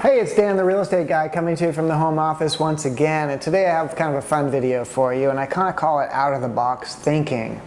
Hey, it's Dan, the real estate guy, coming to you from the home office once again. And today I have kind of a fun video for you, and I kind of call it out of the box thinking.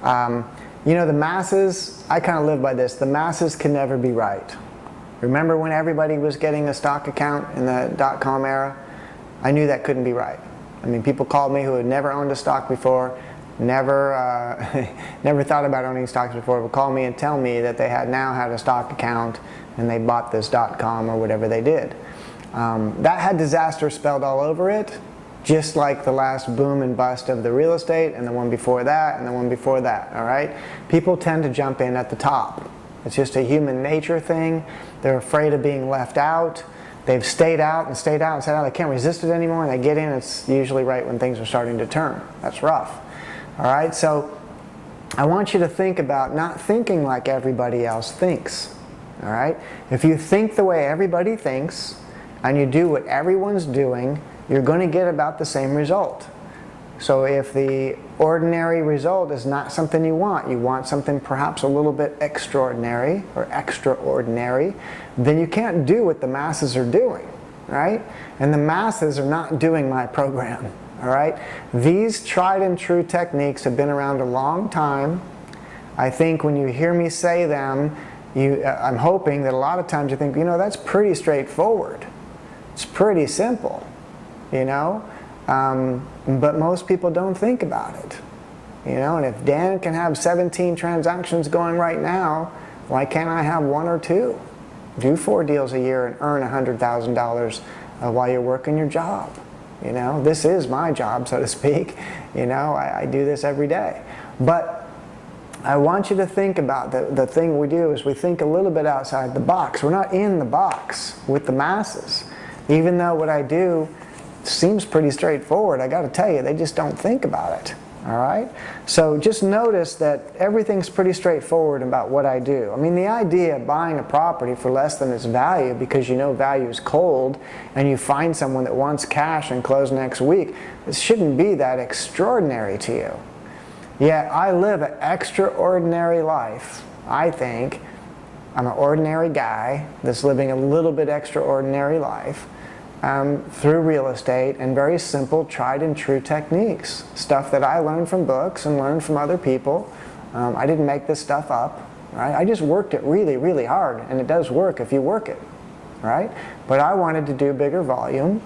You know, the masses, I kind of live by this, the masses can never be right. Remember when everybody was getting a stock account in the .com era? I knew that couldn't be right. I mean, people called me who had never owned a stock before, never never thought about owning stocks before, would call me and tell me that they had now had a stock account and they bought this .com or whatever they did. That had disaster spelled all over it, just like the last boom and bust of the real estate and the one before that and the one before that, all right? People tend to jump in at the top. It's just a human nature thing. They're afraid of being left out. They've stayed out and stayed out and stayed out. They can't resist it anymore, and they get in. It's usually right when things are starting to turn. That's rough, all right? So I want you to think about not thinking like everybody else thinks. All right? If you think the way everybody thinks and you do what everyone's doing, you're going to get about the same result. So if the ordinary result is not something you want something perhaps a little bit extraordinary or extraordinary, then you can't do what the masses are doing, right? And the masses are not doing my program, all right? These tried and true techniques have been around a long time. I think when you hear me say them, I'm hoping that a lot of times you think, you know, that's pretty straightforward. It's pretty simple, you know? But most people don't think about it, you know? And if Dan can have 17 transactions going right now, why can't I have one or two? Do 4 deals a year and earn $100,000 while you're working your job. You know, this is my job, so to speak. You know, I do this every day. But I want you to think about the thing we do is we think a little bit outside the box. We're not in the box with the masses. Even though what I do seems pretty straightforward, I got to tell you, they just don't think about it. All right? So just notice that everything's pretty straightforward about what I do. I mean, the idea of buying a property for less than its value because you know value is cold and you find someone that wants cash and close next week, it shouldn't be that extraordinary to you. Yet I live an extraordinary life, I think. I'm an ordinary guy that's living a little bit extraordinary life through real estate and very simple, tried and true techniques. Stuff that I learned from books and learned from other people. I didn't make this stuff up, right? I just worked it really, really hard, and it does work if you work it, right? But I wanted to do bigger volume.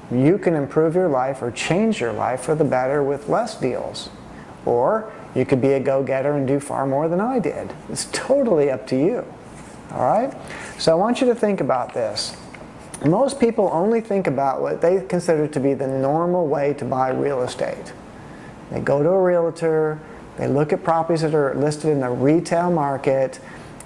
You can improve your life or change your life for the better with less deals. Or you could be a go-getter and do far more than I did. It's totally up to you. All right? So I want you to think about this. Most people only think about what they consider to be the normal way to buy real estate. They go to a realtor, they look at properties that are listed in the retail market,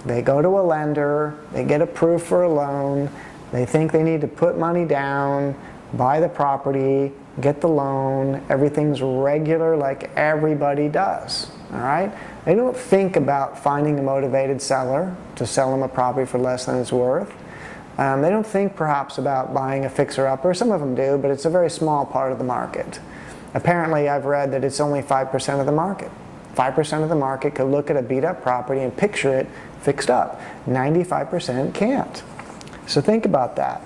they go to a lender, they get approved for a loan, they think they need to put money down, buy the property, get the loan, everything's regular like everybody does, all right? They don't think about finding a motivated seller to sell them a property for less than it's worth. They don't think perhaps about buying a fixer-upper. Some of them do, but it's a very small part of the market. Apparently, I've read that it's only 5% of the market. 5% of the market could look at a beat-up property and picture it fixed up. 95% can't. So think about that.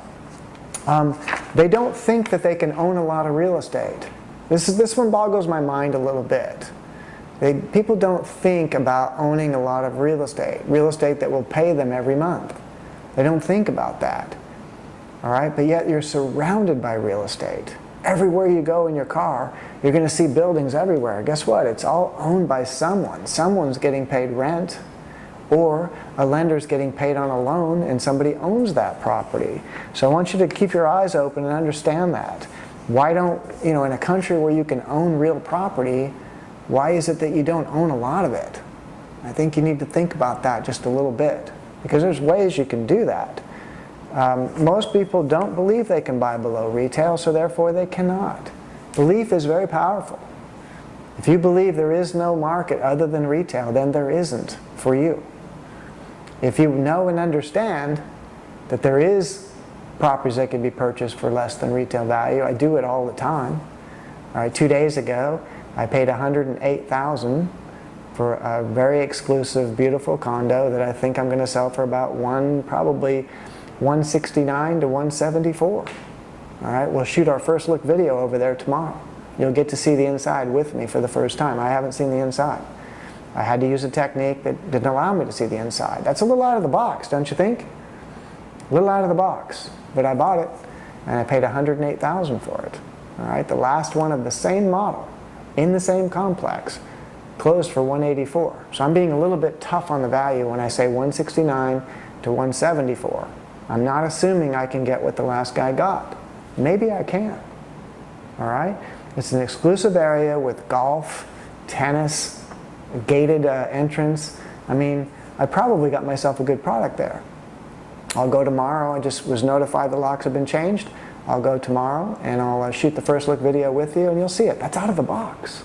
They don't think that they can own a lot of real estate. This one boggles my mind a little bit. People don't think about owning a lot of real estate that will pay them every month. They don't think about that. All right? But yet you're surrounded by real estate. Everywhere you go in your car, you're going to see buildings everywhere. Guess what? It's all owned by someone. Someone's getting paid rent, or a lender's getting paid on a loan and somebody owns that property. So I want you to keep your eyes open and understand that. Why don't, you know, in a country where you can own real property, why is it that you don't own a lot of it? I think you need to think about that just a little bit, because there's ways you can do that. Most people don't believe they can buy below retail, so therefore they cannot. Belief is very powerful. If you believe there is no market other than retail, then there isn't for you. If you know and understand that there is properties that can be purchased for less than retail value, I do it all the time. All right, 2 days ago, I paid $108,000 for a very exclusive, beautiful condo that I think I'm going to sell for about probably 169 to 174. All right, we'll shoot our first look video over there tomorrow. You'll get to see the inside with me for the first time. I haven't seen the inside. I had to use a technique that didn't allow me to see the inside. That's a little out of the box, don't you think? A little out of the box, but I bought it, and I paid $108,000 for it. All right, the last one of the same model, in the same complex, closed for 184. So I'm being a little bit tough on the value when I say 169 to 174. I'm not assuming I can get what the last guy got. Maybe I can. All right, it's an exclusive area with golf, tennis, gated entrance. I mean, I probably got myself a good product there. I'll go tomorrow. I just was notified the locks have been changed. I'll go tomorrow and I'll shoot the first look video with you and you'll see it. That's out of the box.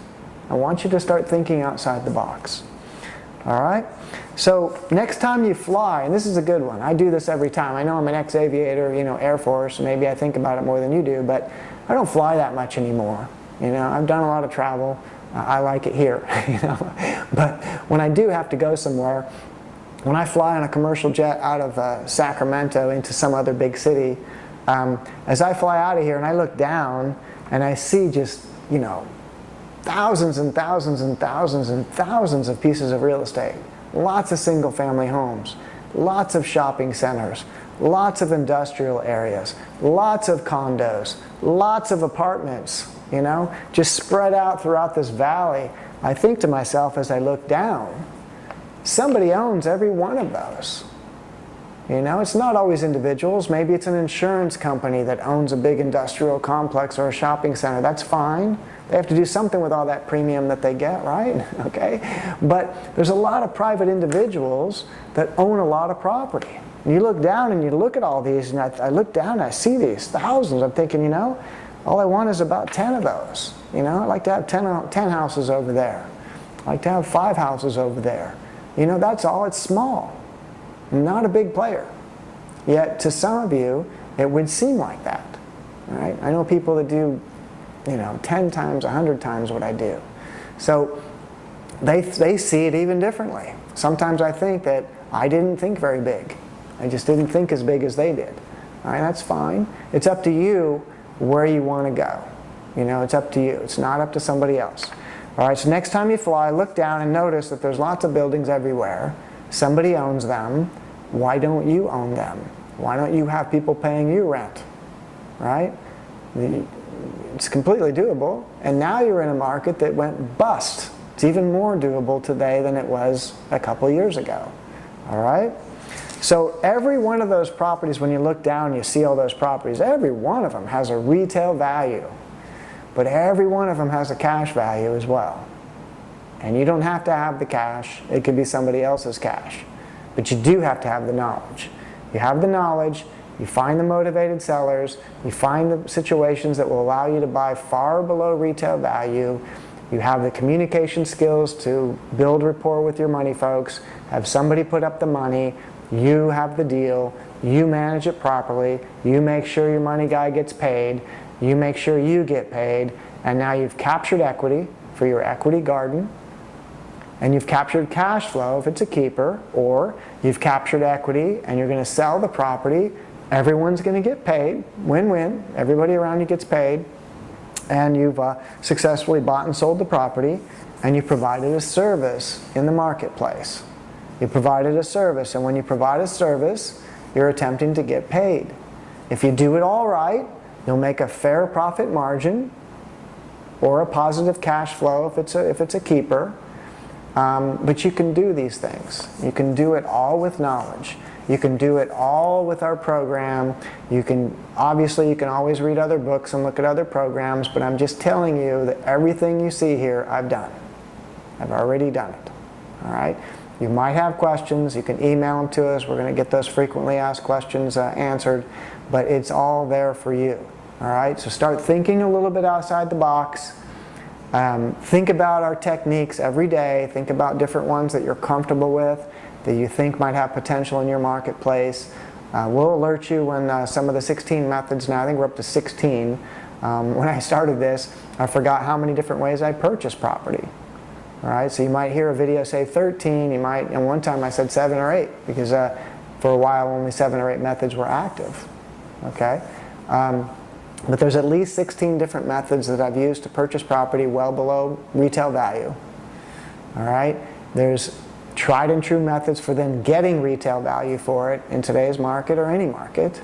I want you to start thinking outside the box. All right? So next time you fly, and this is a good one. I do this every time. I know I'm an ex-aviator, you know, Air Force. Maybe I think about it more than you do, but I don't fly that much anymore. You know, I've done a lot of travel. I like it here, you know. But when I do have to go somewhere, when I fly on a commercial jet out of Sacramento into some other big city, as I fly out of here and I look down and I see just, you know, thousands and thousands and thousands and thousands of pieces of real estate, lots of single family homes, lots of shopping centers, lots of industrial areas, lots of condos, lots of apartments, you know, just spread out throughout this valley. I think to myself as I look down, somebody owns every one of those. You know, it's not always individuals. Maybe it's an insurance company that owns a big industrial complex or a shopping center. That's fine. They have to do something with all that premium that they get, right? Okay? But there's a lot of private individuals that own a lot of property. And you look down and you look at all these, and I look down and I see these thousands. I'm thinking, you know, all I want is about 10 of those. You know, I'd like to have 10 houses over there. I'd like to have 5 houses over there. You know, that's all. It's small. I'm not a big player. Yet to some of you, it would seem like that. Right? I know people that do, you know, 10 times, 100 times what I do. So they see it even differently. Sometimes I think that I didn't think very big. I just didn't think as big as they did. All right, that's fine. It's up to you where you want to go. You know, it's up to you. It's not up to somebody else. All right, so next time you fly, look down and notice that there's lots of buildings everywhere. Somebody owns them. Why don't you own them? Why don't you have people paying you rent? Right? It's completely doable. And now you're in a market that went bust. It's even more doable today than it was a couple years ago. All right? So every one of those properties, when you look down, you see all those properties. Every one of them has a retail value. But every one of them has a cash value as well. And you don't have to have the cash. It could be somebody else's cash. But you do have to have the knowledge. You have the knowledge, you find the motivated sellers, you find the situations that will allow you to buy far below retail value, you have the communication skills to build rapport with your money folks, have somebody put up the money, you have the deal, you manage it properly, you make sure your money guy gets paid, you make sure you get paid, and now you've captured equity for your equity garden, and you've captured cash flow if it's a keeper, or you've captured equity and you're going to sell the property. Everyone's going to get paid, win-win, everybody around you gets paid, and you've successfully bought and sold the property, and you provided a service in the marketplace. You provided a service, and when you provide a service, you're attempting to get paid. If you do it all right, you'll make a fair profit margin or a positive cash flow if it's a keeper. But you can do these things. You can do it all with knowledge. You can do it all with our program. Obviously you can always read other books and look at other programs, but I'm just telling you that everything you see here, I've done. I've already done it. All right? You might have questions. You can email them to us. We're going to get those frequently asked questions answered, but it's all there for you. All right? So start thinking a little bit outside the box. Think about our techniques every day. Think about different ones that you're comfortable with, that you think might have potential in your marketplace. We'll alert you when some of the 16 methods, now I think we're up to 16. When I started this, I forgot how many different ways I purchase property. All right, so you might hear a video say 13, and one time I said 7 or 8, because For a while, only 7 or 8 methods were active. Okay? But there's at least 16 different methods that I've used to purchase property well below retail value. All right? There's tried and true methods for then getting retail value for it in today's market or any market.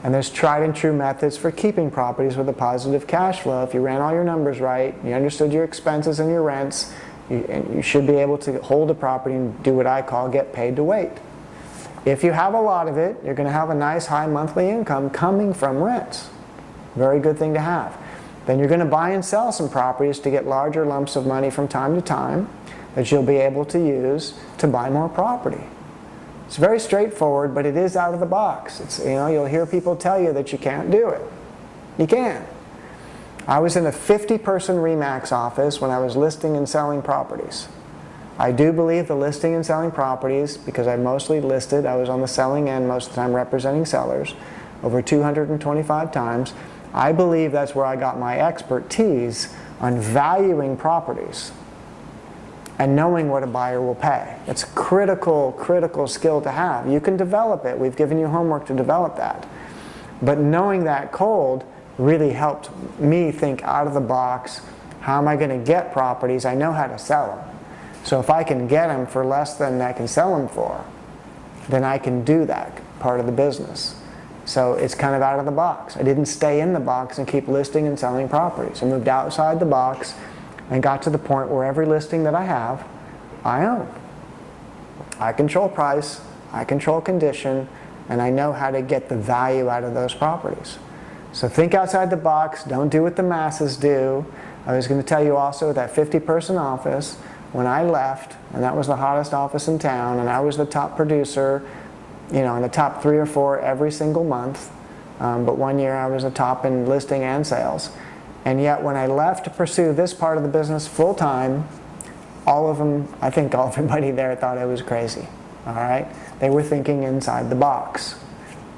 And there's tried and true methods for keeping properties with a positive cash flow. If you ran all your numbers right, you understood your expenses and your rents, you should be able to hold a property and do what I call get paid to wait. If you have a lot of it, you're going to have a nice high monthly income coming from rents. Very good thing to have. Then you're going to buy and sell some properties to get larger lumps of money from time to time that you'll be able to use to buy more property. It's very straightforward, but it is out of the box. It's, you'll hear people tell you that you can't do it. You can. I was in a 50-person RE/MAX office when I was listing and selling properties. I do believe the listing and selling properties, because I mostly listed, I was on the selling end most of the time representing sellers, over 225 times. I believe that's where I got my expertise on valuing properties and knowing what a buyer will pay. It's a critical skill to have. You can develop it. We've given you homework to develop that. But knowing that cold really helped me think out of the box. How am I going to get properties? I know how to sell them. So if I can get them for less than I can sell them for, then I can do that part of the business. So it's kind of out of the box. I didn't stay in the box and keep listing and selling properties. I moved outside the box and got to the point where every listing that I have, I own. I control price, I control condition, and I know how to get the value out of those properties. So think outside the box, don't do what the masses do. I was going to tell you also that 50-person office, when I left, and that was the hottest office in town, and I was the top producer, in the top 3 or 4 every single month, but one year I was the top in listing and sales. And yet when I left to pursue this part of the business full-time, all of them, I think everybody there thought I was crazy, all right? They were thinking inside the box.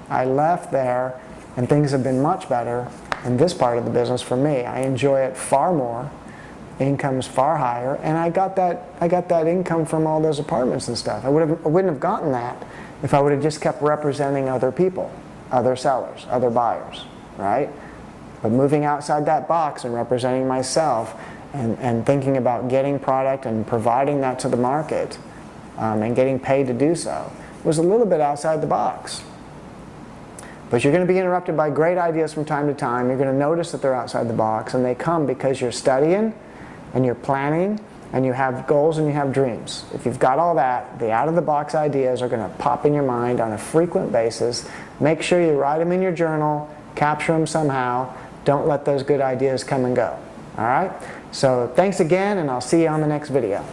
I left there, and things have been much better in this part of the business for me. I enjoy it far more, income's far higher, and I got that income from all those apartments and stuff. I wouldn't have gotten that if I would have just kept representing other people, other sellers, other buyers, right? But moving outside that box and representing myself and thinking about getting product and providing that to the market and getting paid to do so was a little bit outside the box. But you're going to be interrupted by great ideas from time to time. You're going to notice that they're outside the box, and they come because you're studying and you're planning and you have goals and you have dreams. If you've got all that, the out-of-the-box ideas are going to pop in your mind on a frequent basis. Make sure you write them in your journal, capture them somehow. Don't let those good ideas come and go. All right? So thanks again, and I'll see you on the next video.